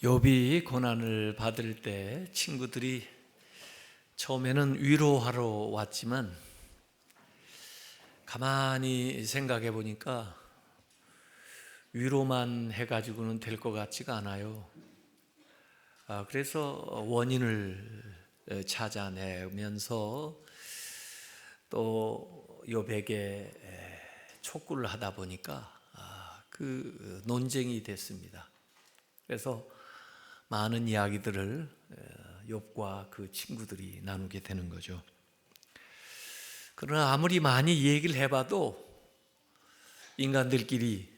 욥이 고난을 받을 때 친구들이 처음에는 위로하러 왔지만 가만히 생각해 보니까 위로만 해가지고는 될 것 같지가 않아요. 그래서 원인을 찾아내면서 또 욥에게 촉구를 하다 보니까 그 논쟁이 됐습니다. 그래서 많은 이야기들을 욥과 그 친구들이 나누게 되는 거죠. 그러나 아무리 많이 얘기를 해봐도 인간들끼리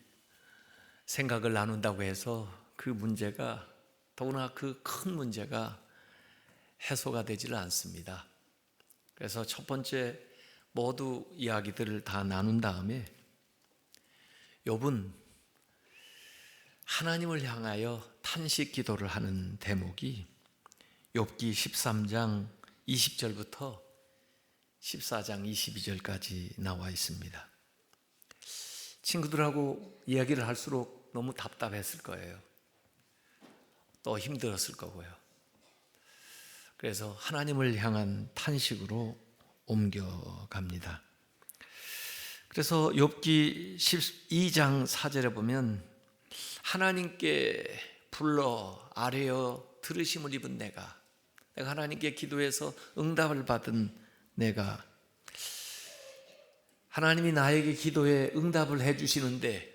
생각을 나눈다고 해서 그 문제가, 더구나 그 큰 문제가 해소가 되지를 않습니다. 그래서 첫 번째 모두 이야기들을 다 나눈 다음에 욥은 하나님을 향하여 탄식 기도를 하는 대목이 욥기 13장 20절부터 14장 22절까지 나와 있습니다. 친구들하고 이야기를 할수록 너무 답답했을 거예요. 또 힘들었을 거고요. 그래서 하나님을 향한 탄식으로 옮겨갑니다. 그래서 욥기 12장 4절에 보면 하나님께 불러 아뢰어 들으심을 입은 내가 하나님께 기도해서 응답을 받은 내가, 하나님이 나에게 기도에 응답을 해주시는데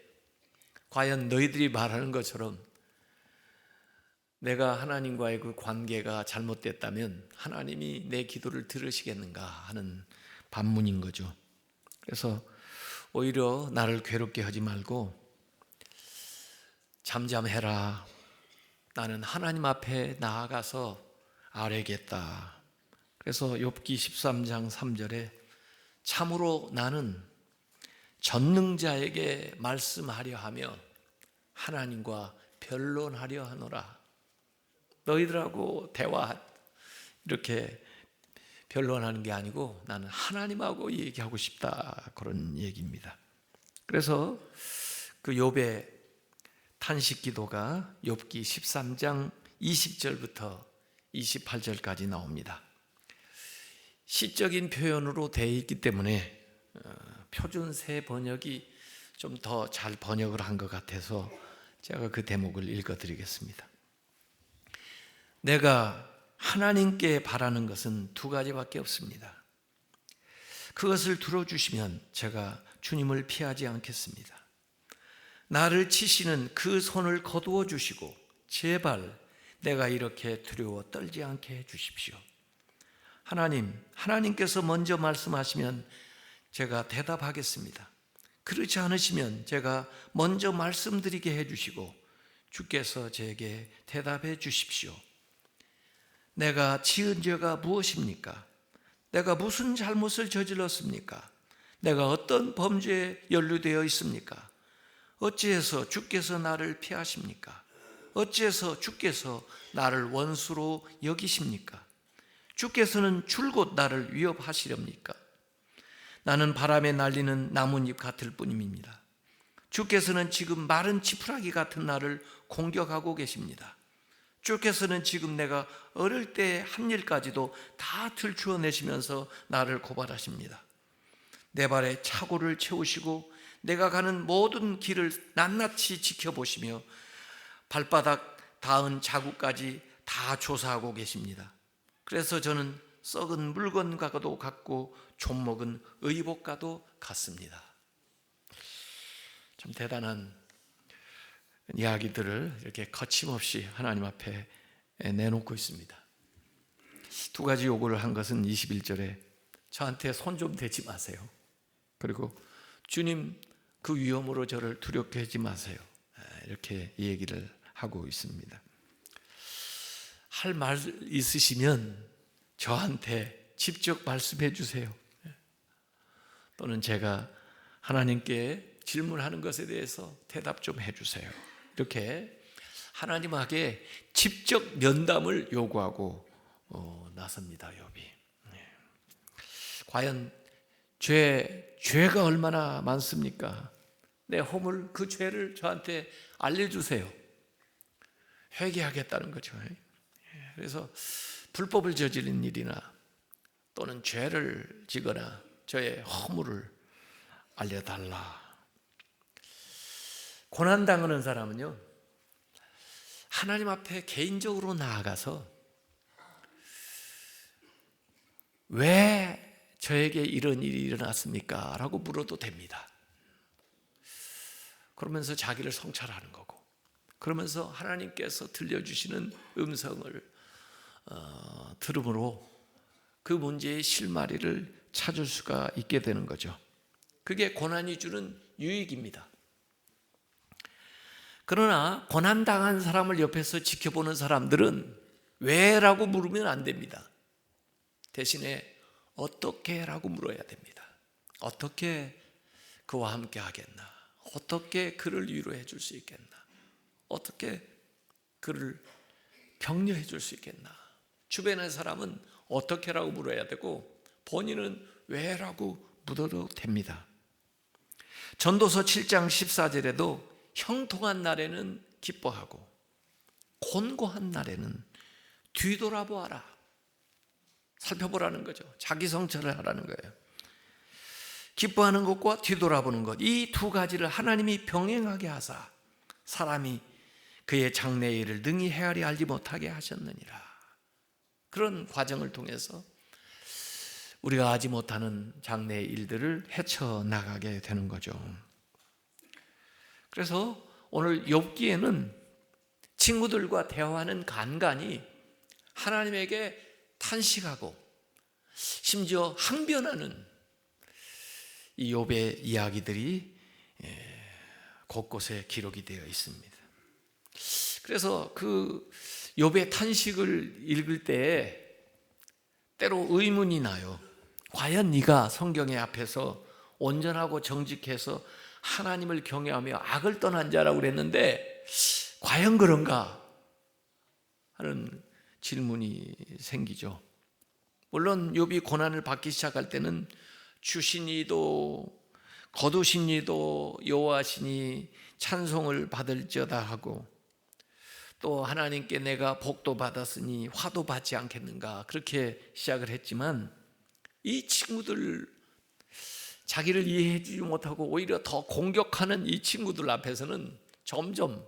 과연 너희들이 말하는 것처럼 내가 하나님과의 그 관계가 잘못됐다면 하나님이 내 기도를 들으시겠는가 하는 반문인 거죠. 그래서 오히려 나를 괴롭게 하지 말고 잠잠해라. 나는 하나님 앞에 나아가서 아뢰겠다. 그래서 욥기 13장 3절에 참으로 나는 전능자에게 말씀하려 하며 하나님과 변론하려 하노라. 너희들하고 대화 이렇게 변론하는 게 아니고 나는 하나님하고 얘기하고 싶다, 그런 얘기입니다. 그래서 그 욥의 탄식 기도가 욥기 13장 20절부터 28절까지 나옵니다. 시적인 표현으로 되어 있기 때문에 표준세 번역이 좀 더 잘 번역을 한 것 같아서 제가 그 대목을 읽어드리겠습니다. 내가 하나님께 바라는 것은 두 가지밖에 없습니다. 그것을 들어주시면 제가 주님을 피하지 않겠습니다. 나를 치시는 그 손을 거두어 주시고 제발 내가 이렇게 두려워 떨지 않게 해 주십시오. 하나님께서 먼저 말씀하시면 제가 대답하겠습니다. 그렇지 않으시면 제가 먼저 말씀드리게 해 주시고 주께서 제게 대답해 주십시오. 내가 지은 죄가 무엇입니까? 내가 무슨 잘못을 저질렀습니까? 내가 어떤 범죄에 연루되어 있습니까? 어찌해서 주께서 나를 피하십니까? 어찌해서 주께서 나를 원수로 여기십니까? 주께서는 줄곧 나를 위협하시렵니까? 나는 바람에 날리는 나뭇잎 같을 뿐입니다. 주께서는 지금 마른 지푸라기 같은 나를 공격하고 계십니다. 주께서는 지금 내가 어릴 때 한 일까지도 다 들추어내시면서 나를 고발하십니다. 내 발에 착오를 채우시고 내가 가는 모든 길을 낱낱이 지켜보시며 발바닥 닿은 자국까지 다 조사하고 계십니다. 그래서 저는 썩은 물건과도 같고 좀먹은 의복과도 같습니다. 참 대단한 이야기들을 이렇게 거침없이 하나님 앞에 내놓고 있습니다. 두 가지 요구를 한 것은 21절에 저한테 손 좀 대지 마세요. 그리고 주님 그 위험으로 저를 두렵게 하지 마세요. 이렇게 얘기를 하고 있습니다. 할 말 있으시면 저한테 직접 말씀해 주세요. 또는 제가 하나님께 질문하는 것에 대해서 대답 좀 해 주세요. 이렇게 하나님에게 직접 면담을 요구하고 나섭니다. 욥이. 과연 죄가 얼마나 많습니까? 내 허물, 그 죄를 저한테 알려주세요. 회개하겠다는 거죠. 그래서 불법을 저지른 일이나 또는 죄를 지거나 저의 허물을 알려달라. 고난당하는 사람은요, 하나님 앞에 개인적으로 나아가서 왜 저에게 이런 일이 일어났습니까? 라고 물어도 됩니다. 그러면서 자기를 성찰하는 거고, 그러면서 하나님께서 들려주시는 음성을 들음으로 그 문제의 실마리를 찾을 수가 있게 되는 거죠. 그게 고난이 주는 유익입니다. 그러나 고난당한 사람을 옆에서 지켜보는 사람들은 왜라고 물으면 안 됩니다. 대신에 어떻게 라고 물어야 됩니다. 어떻게 그와 함께 하겠나? 어떻게 그를 위로해 줄 수 있겠나? 어떻게 그를 격려해 줄 수 있겠나? 주변의 사람은 어떻게라고 물어야 되고 본인은 왜라고 물어도 됩니다. 전도서 7장 14절에도 형통한 날에는 기뻐하고 곤고한 날에는 뒤돌아보아라. 살펴보라는 거죠. 자기 성찰을 하라는 거예요. 기뻐하는 것과 뒤돌아보는 것, 이 두 가지를 하나님이 병행하게 하사 사람이 그의 장래의 일을 능히 헤아리 알지 못하게 하셨느니라. 그런 과정을 통해서 우리가 알지 못하는 장래의 일들을 헤쳐나가게 되는 거죠. 그래서 오늘 욥기에는 친구들과 대화하는 간간이 하나님에게 탄식하고 심지어 항변하는 이 욥의 이야기들이 곳곳에 기록이 되어 있습니다. 그래서 그 욥의 탄식을 읽을 때 때로 의문이 나요. 과연 네가 성경의 앞에서 온전하고 정직해서 하나님을 경외하며 악을 떠난 자라고 그랬는데 과연 그런가 하는 질문이 생기죠. 물론 욥이 고난을 받기 시작할 때는 주신 이도 거두신 이도 여호와시니 찬송을 받을지어다 하고 또 하나님께 내가 복도 받았으니 화도 받지 않겠는가 그렇게 시작을 했지만 이 친구들 자기를 이해해 주지 못하고 오히려 더 공격하는 이 친구들 앞에서는 점점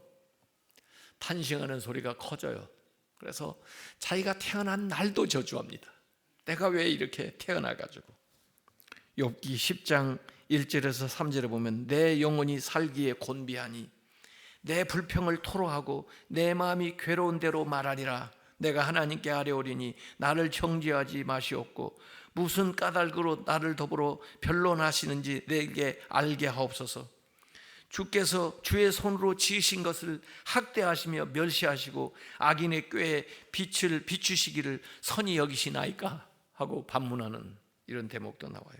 탄식하는 소리가 커져요. 그래서 자기가 태어난 날도 저주합니다. 내가 왜 이렇게 태어나가지고. 욥기 10장 1절에서 3절에 보면 내 영혼이 살기에 곤비하니 내 불평을 토로하고 내 마음이 괴로운 대로 말하리라. 내가 하나님께 아뢰오리니 나를 정죄하지 마시옵고 무슨 까닭으로 나를 더불어 변론하시는지 내게 알게 하옵소서. 주께서 주의 손으로 지으신 것을 학대하시며 멸시하시고 악인의 꾀에 빛을 비추시기를 선히 여기시나이까 하고 반문하는 이런 대목도 나와요.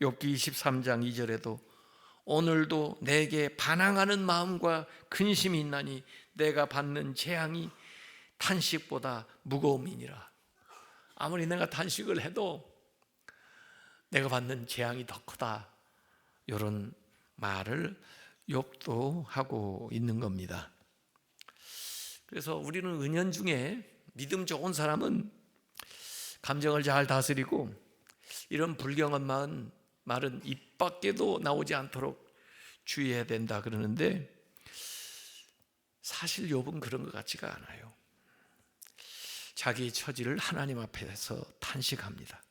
욥기 23장 2절에도 오늘도 내게 반항하는 마음과 근심이 있나니 내가 받는 재앙이 탄식보다 무거움이니라. 아무리 내가 탄식을 해도 내가 받는 재앙이 더 크다. 이런 말을 욥도 하고 있는 겁니다. 그래서 우리는 은연중에 믿음 좋은 사람은 감정을 잘 다스리고 이런 불경한 말은 입 밖에도 나오지 않도록 주의해야 된다 그러는데 사실 욥은 그런 것 같지가 않아요. 자기 처지를 하나님 앞에서 탄식합니다.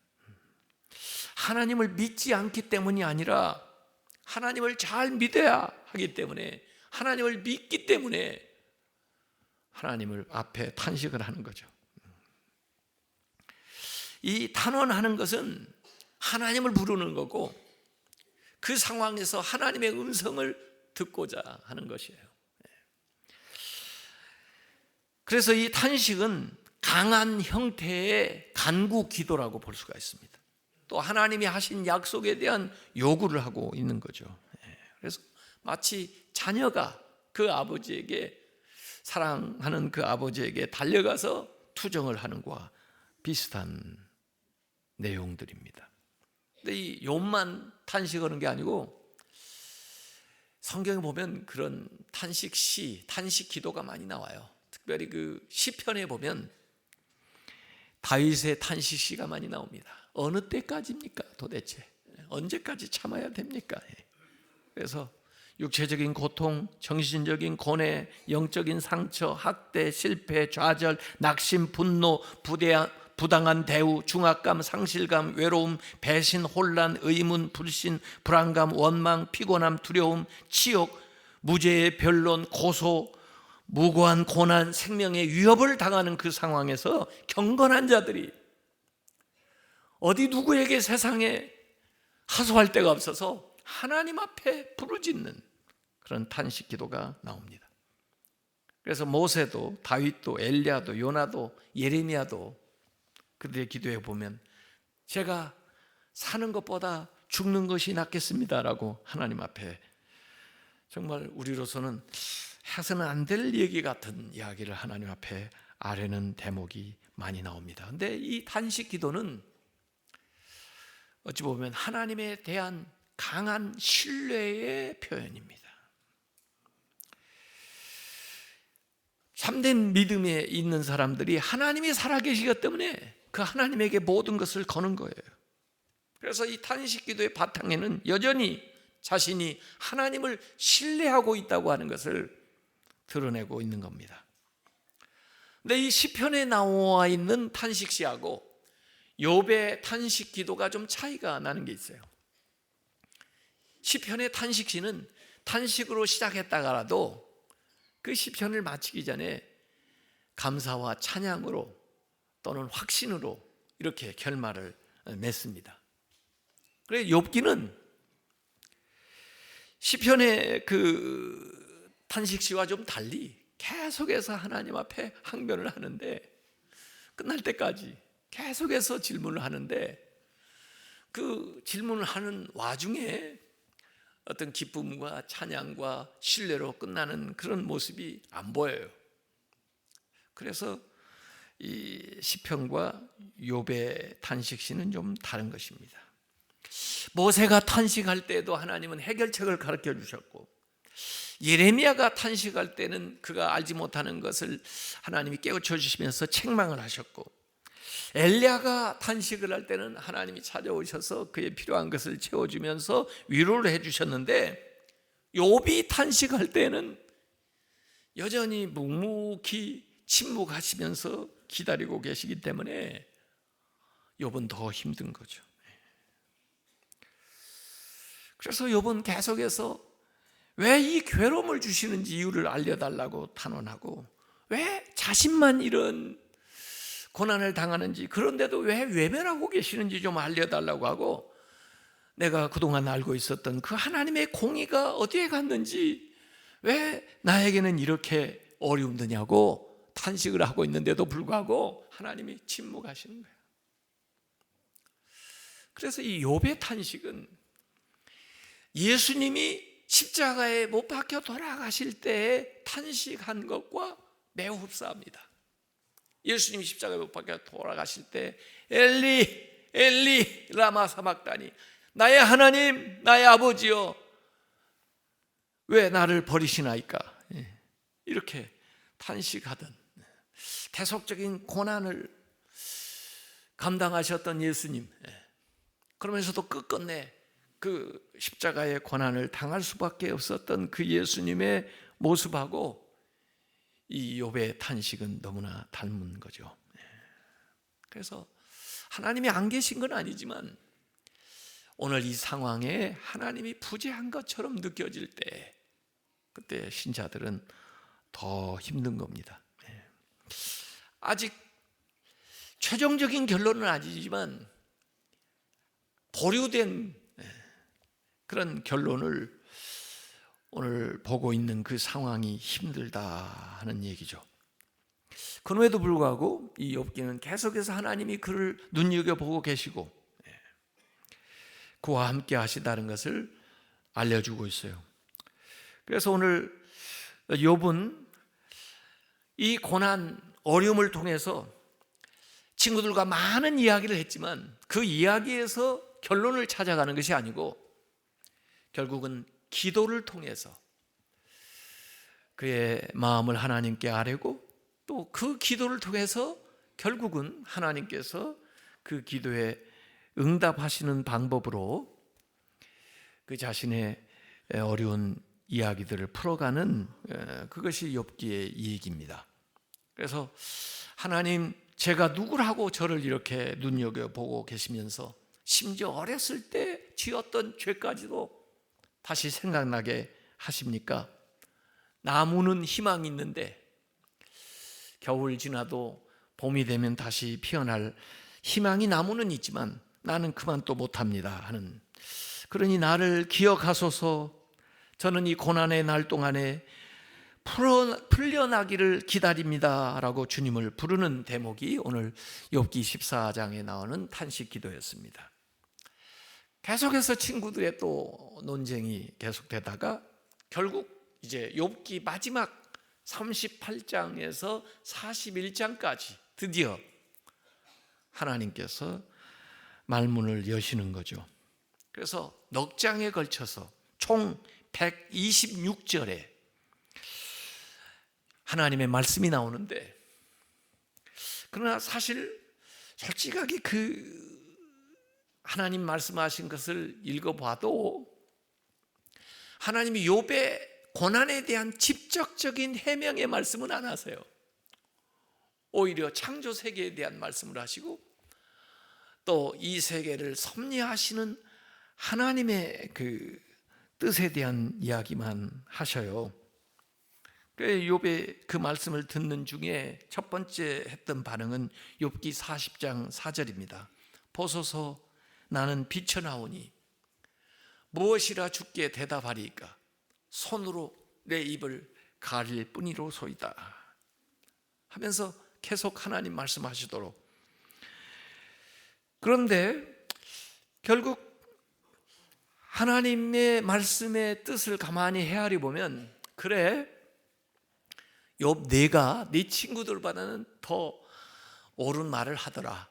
하나님을 믿지 않기 때문이 아니라 하나님을 잘 믿어야 하기 때문에 하나님을 믿기 때문에 하나님을 앞에 탄식을 하는 거죠. 이 탄원하는 것은 하나님을 부르는 거고 그 상황에서 하나님의 음성을 듣고자 하는 것이에요. 그래서 이 탄식은 강한 형태의 간구 기도라고 볼 수가 있습니다. 또 하나님이 하신 약속에 대한 요구를 하고 있는 거죠. 그래서 마치 자녀가 그 아버지에게 사랑하는 그 아버지에게 달려가서 투정을 하는 것과 비슷한 내용들입니다. 근데 이 욥만 탄식하는 게 아니고 성경에 보면 그런 탄식 시, 탄식 기도가 많이 나와요. 특별히 그 시편에 보면 다윗의 탄식시가 많이 나옵니다. 어느 때까지입니까? 도대체 언제까지 참아야 됩니까? 그래서 육체적인 고통, 정신적인 고뇌, 영적인 상처, 학대, 실패, 좌절, 낙심, 분노, 부당한 대우, 중압감, 상실감, 외로움, 배신, 혼란, 의문, 불신, 불안감, 원망, 피곤함, 두려움, 치욕, 무죄의 변론, 고소, 무고한 고난, 생명의 위협을 당하는 그 상황에서 경건한 자들이 어디 누구에게 세상에 하소할 데가 없어서 하나님 앞에 부르짖는 그런 탄식 기도가 나옵니다. 그래서 모세도, 다윗도, 엘리야도, 요나도, 예레미야도 그들의 기도에 보면 제가 사는 것보다 죽는 것이 낫겠습니다라고 하나님 앞에 정말 우리로서는 해서는 안 될 얘기 같은 이야기를 하나님 앞에 아뢰는 대목이 많이 나옵니다. 그런데 이 탄식 기도는 어찌 보면 하나님에 대한 강한 신뢰의 표현입니다. 참된 믿음에 있는 사람들이 하나님이 살아계시기 때문에 그 하나님에게 모든 것을 거는 거예요. 그래서 이 탄식 기도의 바탕에는 여전히 자신이 하나님을 신뢰하고 있다고 하는 것을 드러내고 있는 겁니다. 근데 이 시편에 나와 있는 탄식시하고 욥의 탄식 기도가 좀 차이가 나는 게 있어요. 시편의 탄식시는 탄식으로 시작했다가라도 그 시편을 마치기 전에 감사와 찬양으로 또는 확신으로 이렇게 결말을 맺습니다. 그래서 욥기는 시편의 그 탄식시와 좀 달리 계속해서 하나님 앞에 항변을 하는데 끝날 때까지 계속해서 질문을 하는데 그 질문을 하는 와중에 어떤 기쁨과 찬양과 신뢰로 끝나는 그런 모습이 안 보여요. 그래서 이 시편과 욥의 탄식시는 좀 다른 것입니다. 모세가 탄식할 때도 하나님은 해결책을 가르쳐 주셨고, 예레미야가 탄식할 때는 그가 알지 못하는 것을 하나님이 깨우쳐 주시면서 책망을 하셨고, 엘리야가 탄식을 할 때는 하나님이 찾아오셔서 그의 필요한 것을 채워주면서 위로를 해주셨는데, 욥이 탄식할 때는 여전히 묵묵히 침묵하시면서 기다리고 계시기 때문에 욥은 더 힘든 거죠. 그래서 욥은 계속해서 왜 이 괴로움을 주시는지 이유를 알려달라고 탄원하고, 왜 자신만 이런 고난을 당하는지, 그런데도 왜 외면하고 계시는지 좀 알려달라고 하고, 내가 그동안 알고 있었던 그 하나님의 공의가 어디에 갔는지, 왜 나에게는 이렇게 어려움 드냐고 탄식을 하고 있는데도 불구하고 하나님이 침묵하시는 거예요. 그래서 이 욥의 탄식은 예수님이 십자가에 못 박혀 돌아가실 때에 탄식한 것과 매우 흡사합니다. 예수님이 십자가에 못 박혀 돌아가실 때 엘리 엘리 라마 사박다니, 나의 하나님 나의 아버지여 왜 나를 버리시나이까, 이렇게 탄식하던, 계속적인 고난을 감당하셨던 예수님, 그러면서도 끝끝내 그 십자가의 고난을 당할 수밖에 없었던 그 예수님의 모습하고 이 욥의 탄식은 너무나 닮은 거죠. 그래서 하나님이 안 계신 건 아니지만 오늘 이 상황에 하나님이 부재한 것처럼 느껴질 때, 그때 신자들은 더 힘든 겁니다. 아직 최종적인 결론은 아니지만 보류된 그런 결론을 오늘 보고 있는 그 상황이 힘들다 하는 얘기죠. 그럼에도 불구하고 이 욥기는 계속해서 하나님이 그를 눈여겨보고 계시고 그와 함께 하시다는 것을 알려주고 있어요. 그래서 오늘 욥은 이 고난, 어려움을 통해서 친구들과 많은 이야기를 했지만 그 이야기에서 결론을 찾아가는 것이 아니고 결국은 기도를 통해서 그의 마음을 하나님께 아뢰고 또 그 기도를 통해서 결국은 하나님께서 그 기도에 응답하시는 방법으로 그 자신의 어려운 이야기들을 풀어가는 그것이 욥기의 이야기입니다. 그래서 하나님, 제가 누구라고 저를 이렇게 눈여겨보고 계시면서 심지어 어렸을 때 지었던 죄까지도 다시 생각나게 하십니까? 나무는 희망이 있는데 겨울 지나도 봄이 되면 다시 피어날 희망이 나무는 있지만 나는 그만 또 못합니다 하는, 그러니 나를 기억하소서, 저는 이 고난의 날 동안에 풀려나기를 기다립니다 라고 주님을 부르는 대목이 오늘 욥기 14장에 나오는 탄식 기도였습니다. 계속해서 친구들의 또 논쟁이 계속되다가 결국 이제 욥기 마지막 38장에서 41장까지 드디어 하나님께서 말문을 여시는 거죠. 그래서 넉 장에 걸쳐서 총 126절에 하나님의 말씀이 나오는데, 그러나 사실 솔직하게 그 하나님 말씀하신 것을 읽어봐도 하나님이 욥의 고난에 대한 직접적인 해명의 말씀은 안 하세요. 오히려 창조 세계에 대한 말씀을 하시고 또 이 세계를 섭리하시는 하나님의 그 뜻에 대한 이야기만 하셔요. 욥의 그 말씀을 듣는 중에 첫 번째 했던 반응은 욥기 40장 4절입니다. 보소서, 나는 비쳐나오니 무엇이라 주께 대답하리이까? 손으로 내 입을 가릴 뿐이로소이다 하면서 계속 하나님 말씀하시도록. 그런데 결국 하나님의 말씀의 뜻을 가만히 헤아려 보면, 그래 욥, 내가 네 친구들보다는 더 옳은 말을 하더라.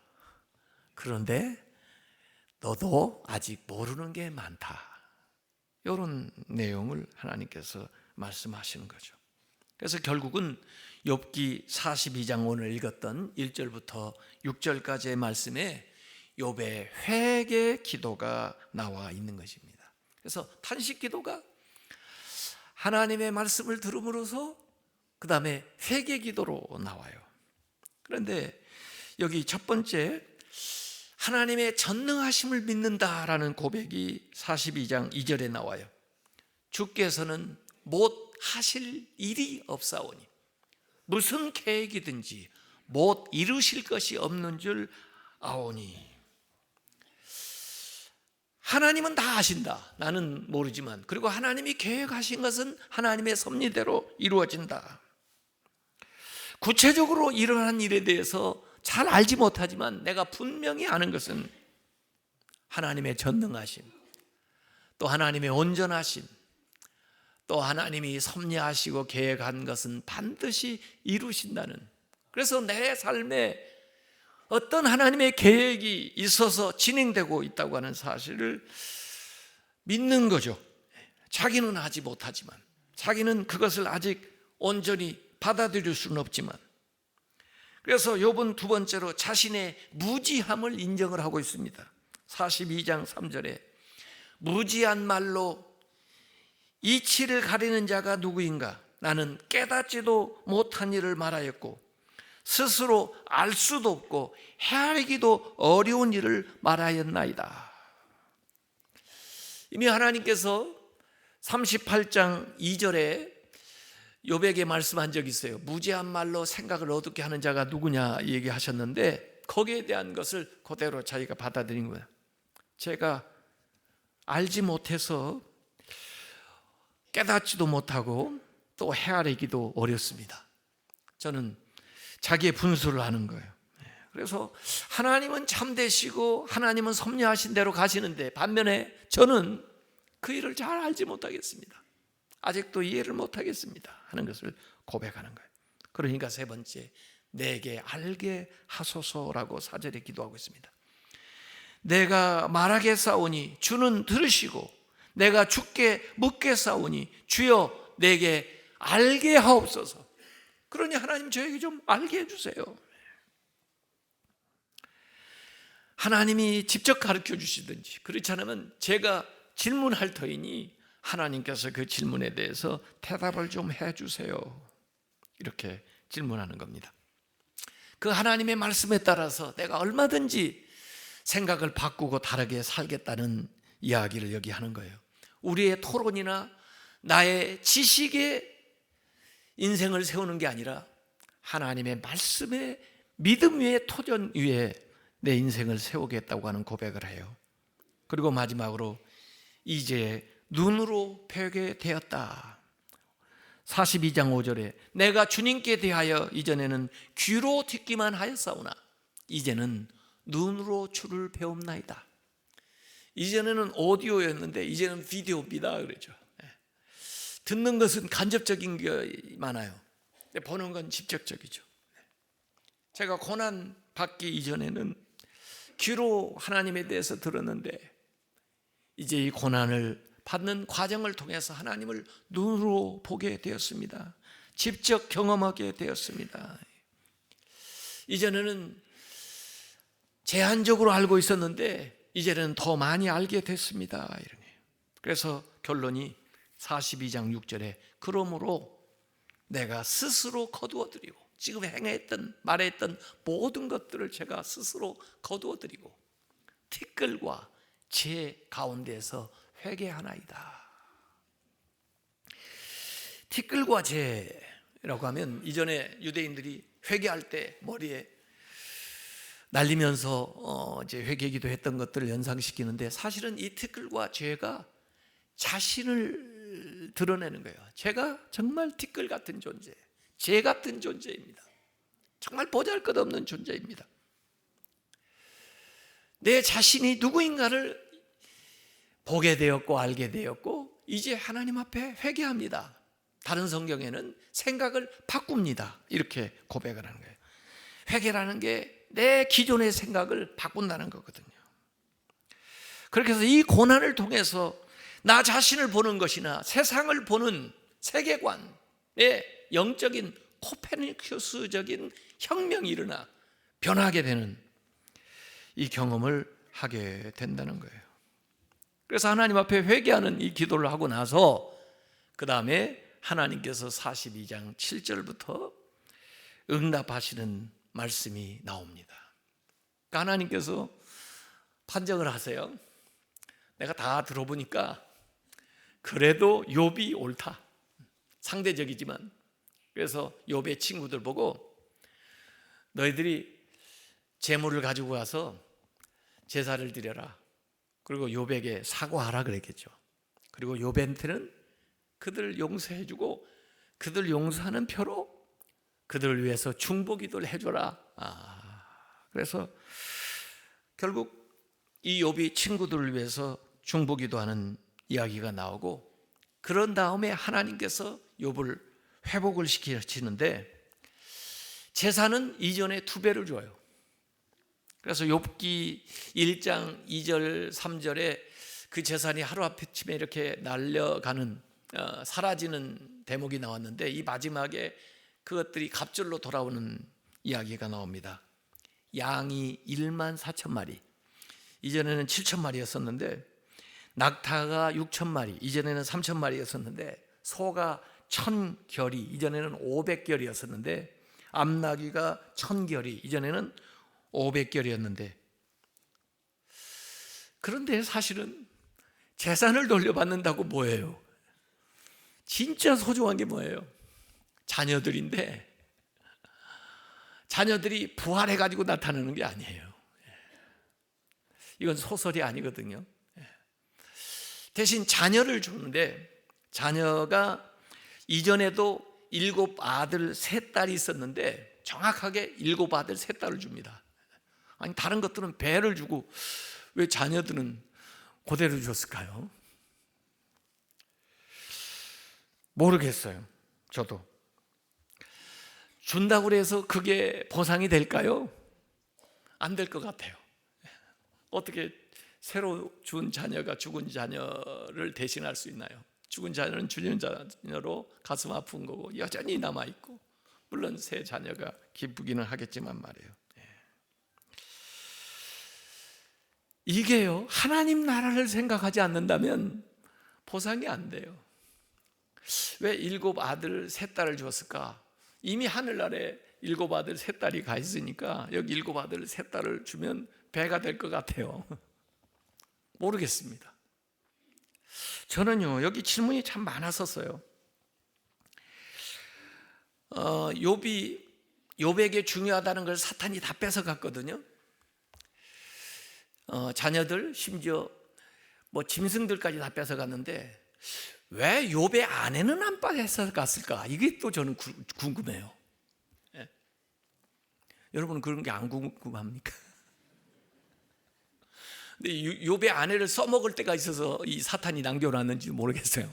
그런데 너도 아직 모르는 게 많다. 이런 내용을 하나님께서 말씀하시는 거죠. 그래서 결국은 욥기 42장 오늘 읽었던 1절부터 6절까지의 말씀에 욥의 회개 기도가 나와 있는 것입니다. 그래서 탄식 기도가 하나님의 말씀을 들음으로써 그 다음에 회개 기도로 나와요. 그런데 여기 첫 번째, 하나님의 전능하심을 믿는다라는 고백이 42장 2절에 나와요. 주께서는 못 하실 일이 없사오니 무슨 계획이든지 못 이루실 것이 없는 줄 아오니. 하나님은 다 아신다. 나는 모르지만, 그리고 하나님이 계획하신 것은 하나님의 섭리대로 이루어진다. 구체적으로 일어난 일에 대해서 잘 알지 못하지만 내가 분명히 아는 것은 하나님의 전능하심, 또 하나님의 온전하심, 또 하나님이 섭리하시고 계획한 것은 반드시 이루신다는, 그래서 내 삶에 어떤 하나님의 계획이 있어서 진행되고 있다고 하는 사실을 믿는 거죠. 자기는 하지 못하지만, 자기는 그것을 아직 온전히 받아들일 수는 없지만. 그래서 욥은 두 번째로 자신의 무지함을 인정을 하고 있습니다. 42장 3절에 무지한 말로 이치를 가리는 자가 누구인가? 나는 깨닫지도 못한 일을 말하였고 스스로 알 수도 없고 헤아리기도 어려운 일을 말하였나이다. 이미 하나님께서 38장 2절에 욥에게 말씀한 적이 있어요. 무지한 말로 생각을 어둡게 하는 자가 누구냐 얘기하셨는데, 거기에 대한 것을 그대로 자기가 받아들인 거예요. 제가 알지 못해서 깨닫지도 못하고 또 헤아리기도 어렵습니다. 저는 자기의 분수를 하는 거예요. 그래서 하나님은 참되시고 하나님은 섭리하신 대로 가시는데, 반면에 저는 그 일을 잘 알지 못하겠습니다. 아직도 이해를 못하겠습니다 하는 것을 고백하는 거예요. 그러니까 세 번째, 내게 알게 하소서라고 4절에 기도하고 있습니다. 내가 말하겠사오니 주는 들으시고 내가 주께 묻겠사오니 주여 내게 알게 하옵소서. 그러니 하나님 저에게 좀 알게 해주세요. 하나님이 직접 가르쳐 주시든지, 그렇지 않으면 제가 질문할 터이니 하나님께서 그 질문에 대해서 대답을 좀 해주세요. 이렇게 질문하는 겁니다. 그 하나님의 말씀에 따라서 내가 얼마든지 생각을 바꾸고 다르게 살겠다는 이야기를 여기 하는 거예요. 우리의 토론이나 나의 지식에 인생을 세우는 게 아니라 하나님의 말씀의 믿음 위에, 토전 위에 내 인생을 세우겠다고 하는 고백을 해요. 그리고 마지막으로 이제 눈으로 뵈게 되었다. 42장 5절에 내가 주님께 대하여 이전에는 귀로 듣기만 하였사오나 이제는 눈으로 주를 배웁나이다. 이전에는 오디오였는데 이제는 비디오입니다. 그러죠. 듣는 것은 간접적인 게 많아요. 보는 건 직접적이죠. 제가 고난 받기 이전에는 귀로 하나님에 대해서 들었는데 이제 이 고난을 받는 과정을 통해서 하나님을 눈으로 보게 되었습니다. 직접 경험하게 되었습니다. 이전에는 제한적으로 알고 있었는데 이제는 더 많이 알게 됐습니다. 그래서 결론이 42장 6절에 그러므로 내가 스스로 거두어드리고 지금 행했던 말했던 모든 것들을 제가 스스로 거두어드리고 티끌과 재 가운데에서 회개하나이다. 티끌과 재라고 하면 이전에 유대인들이 회개할 때 머리에 날리면서 이제 회개기도 했던 것들을 연상시키는데 사실은 이 티끌과 재가 자신을 드러내는 거예요. 제가 정말 티끌 같은 존재, 재 같은 존재입니다. 정말 보잘것없는 존재입니다. 내 자신이 누구인가를 보게 되었고 알게 되었고 이제 하나님 앞에 회개합니다. 다른 성경에는 생각을 바꿉니다. 이렇게 고백을 하는 거예요. 회개라는 게 내 기존의 생각을 바꾼다는 거거든요. 그렇게 해서 이 고난을 통해서 나 자신을 보는 것이나 세상을 보는 세계관의 영적인 코페르니쿠스적인 혁명이 일어나 변하게 되는 이 경험을 하게 된다는 거예요. 그래서 하나님 앞에 회개하는 이 기도를 하고 나서 그 다음에 하나님께서 42장 7절부터 응답하시는 말씀이 나옵니다. 그러니까 하나님께서 판정을 하세요. 내가 다 들어보니까 그래도 욥이 옳다. 상대적이지만. 그래서 욥의 친구들 보고 너희들이 재물을 가지고 와서 제사를 드려라. 그리고 욥에게 사과하라 그랬겠죠. 그리고 욥한테는 그들을 용서해주고 그들 용서하는 표로 그들을 위해서 중보기도를 해줘라. 그래서 결국 이 욥이 친구들을 위해서 중보기도하는 이야기가 나오고 그런 다음에 하나님께서 욥을 회복을 시키시는데 제사는 이전에 2배를 줘요. 그래서 욥기 1장 2절 3절에 그 재산이 하루아침에 이렇게 날려가는 사라지는 대목이 나왔는데 이 마지막에 그것들이 갑절로 돌아오는 이야기가 나옵니다. 양이 1만 4천 마리, 이전에는 7천 마리였었는데 낙타가 6천 마리, 이전에는 3천 마리였었는데 소가 1,000결이, 이전에는 500결이었었는데 암나귀가 1,000결이, 이전에는 500결이었는데 그런데 사실은 재산을 돌려받는다고 뭐예요? 진짜 소중한 게 뭐예요? 자녀들인데 자녀들이 부활해가지고 나타나는 게 아니에요. 이건 소설이 아니거든요. 대신 자녀를 주는데 자녀가 이전에도 7 아들 3 딸이 있었는데 정확하게 7 아들 3 딸을 줍니다. 아니 다른 것들은 배를 주고 왜 자녀들은 그대로 줬을까요? 모르겠어요. 저도 준다고 해서 그게 보상이 될까요? 안 될 것 같아요. 어떻게 새로 준 자녀가 죽은 자녀를 대신할 수 있나요? 죽은 자녀는 죽은 자녀로 가슴 아픈 거고 여전히 남아있고 물론 새 자녀가 기쁘기는 하겠지만 말이에요. 이게요, 하나님 나라를 생각하지 않는다면 보상이 안 돼요. 왜 7 아들 3딸을 주었을까? 이미 하늘나라에 7 아들 3딸이 가 있으니까 여기 7 아들 3딸을 주면 배가 될 것 같아요. 모르겠습니다. 저는요, 여기 질문이 참 많았었어요. 욥에게 중요하다는 걸 사탄이 다 뺏어갔거든요. 자녀들, 심지어 뭐 짐승들까지 다 뺏어갔는데 왜 욥의 아내는 안 뺏어갔을까? 이게 또 저는 궁금해요. 예. 여러분은 그런 게 안 궁금합니까? 근데 욥의 아내를 써먹을 때가 있어서 이 사탄이 남겨놨는지 모르겠어요.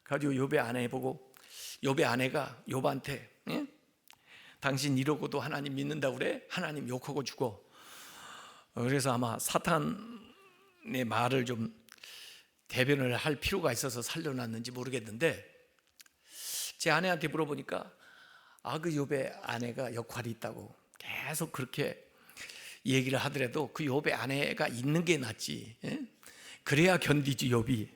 가지고 욥의 아내 보고, 욥의 아내가 욥한테 당신 이러고도 하나님 믿는다고 그래? 하나님 욕하고 죽어. 그래서 아마 사탄의 말을 좀 대변을 할 필요가 있어서 살려놨는지 모르겠는데, 제 아내한테 물어보니까 그 욥의 아내가 역할이 있다고 계속 그렇게 얘기를 하더라도 그 욥의 아내가 있는 게 낫지, 그래야 견디지 욥이.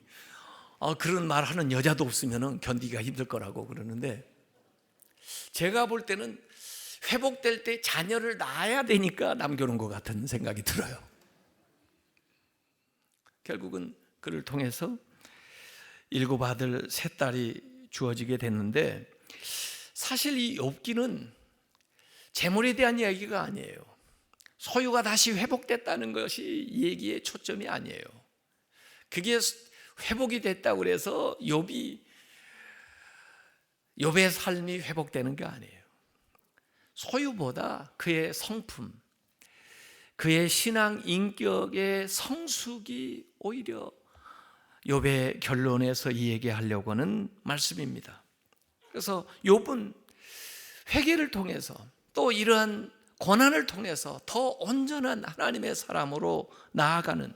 그런 말 하는 여자도 없으면 견디기가 힘들 거라고 그러는데, 제가 볼 때는 회복될 때 자녀를 낳아야 되니까 남겨놓은 것 같은 생각이 들어요. 결국은 그를 통해서 7 아들 3딸이 주어지게 됐는데, 사실 이 욥기는 재물에 대한 이야기가 아니에요. 소유가 다시 회복됐다는 것이 이 얘기의 초점이 아니에요. 그게 회복이 됐다고 해서 욥의 삶이 회복되는 게 아니에요. 소유보다 그의 성품, 그의 신앙 인격의 성숙이 오히려 욥의 결론에서 이 얘기하려고 하는 말씀입니다. 그래서 욥은 회개를 통해서 또 이러한 고난을 통해서 더 온전한 하나님의 사람으로 나아가는,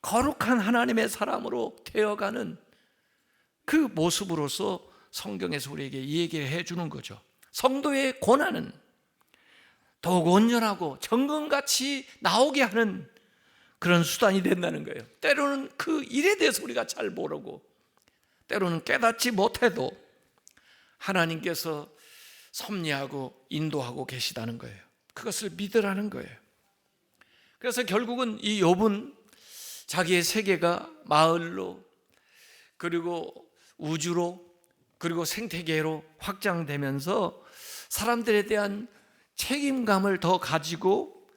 거룩한 하나님의 사람으로 되어가는 그 모습으로서 성경에서 우리에게 얘기해 주는 거죠. 성도의 고난은 더욱 온전하고 정금같이 나오게 하는 그런 수단이 된다는 거예요. 때로는 그 일에 대해서 우리가 잘 모르고, 때로는 깨닫지 못해도 하나님께서 섭리하고 인도하고 계시다는 거예요. 그것을 믿으라는 거예요. 그래서 결국은 이 욥은 자기의 세계가 마을로, 그리고 우주로, 그리고 생태계로 확장되면서 사람들에 대한 책임감을 더 가지고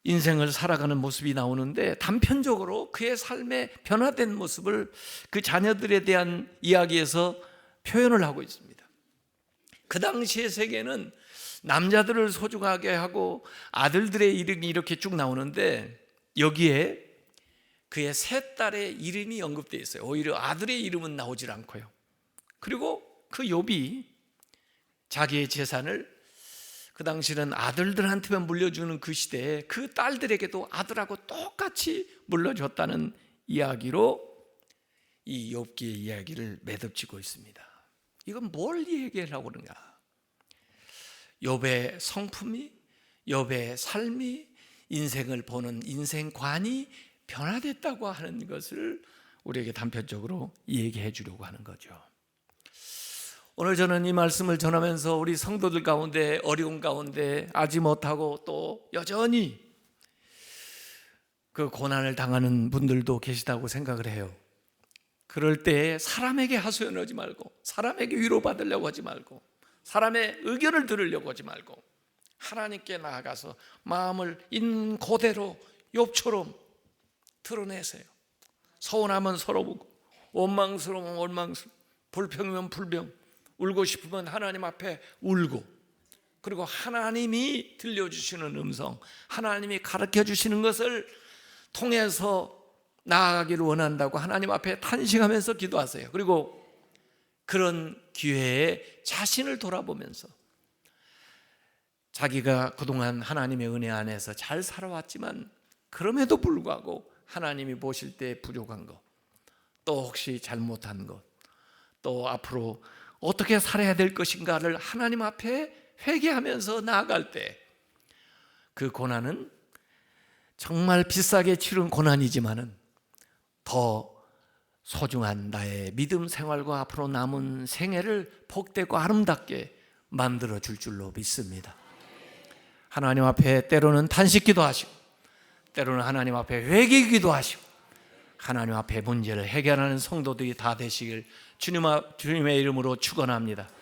인생을 살아가는 모습이 나오는데, 단편적으로 그의 삶의 변화된 모습을 그 자녀들에 대한 이야기에서 표현을 하고 있습니다. 그 당시의 세계는 남자들을 소중하게 하고 아들들의 이름이 이렇게 쭉 나오는데, 여기에 그의 3딸의 이름이 언급되어 있어요. 오히려 아들의 이름은 나오질 않고요. 그리고 그 욥이 자기의 재산을 그 당시는 아들들한테만 물려주는 그 시대에 그 딸들에게도 아들하고 똑같이 물려줬다는 이야기로 이 욥기의 이야기를 매듭지고 있습니다. 이건 뭘 얘기하려고 그러냐? 욥의 성품이, 욥의 삶이, 인생을 보는 인생관이 변화됐다고 하는 것을 우리에게 단편적으로 얘기해 주려고 하는 거죠. 오늘 저는 이 말씀을 전하면서 우리 성도들 가운데 어려운 가운데 알지 못하고 또 여전히 그 고난을 당하는 분들도 계시다고 생각을 해요. 그럴 때 사람에게 하소연하지 말고, 사람에게 위로받으려고 하지 말고, 사람의 의견을 들으려고 하지 말고 하나님께 나아가서 마음을 있는 그대로 욥처럼 드러내세요. 서운하면 서러우고, 원망스러우면 원망스러워, 불평이면 불평, 울고 싶으면 하나님 앞에 울고, 그리고 하나님이 들려주시는 음성, 하나님이 가르쳐주시는 것을 통해서 나아가기를 원한다고 하나님 앞에 탄식하면서 기도하세요. 그리고 그런 기회에 자신을 돌아보면서 자기가 그동안 하나님의 은혜 안에서 잘 살아왔지만 그럼에도 불구하고 하나님이 보실 때 부족한 것, 또 혹시 잘못한 것, 또 앞으로 어떻게 살아야 될 것인가를 하나님 앞에 회개하면서 나아갈 때 그 고난은 정말 비싸게 치른 고난이지만은 더 소중한 나의 믿음 생활과 앞으로 남은 생애를 복되고 아름답게 만들어 줄 줄로 믿습니다. 하나님 앞에 때로는 단식기도 하시고 때로는 하나님 앞에 회개기도 하시고 하나님 앞에 문제를 해결하는 성도들이 다 되시길 주님의 이름으로 축원합니다.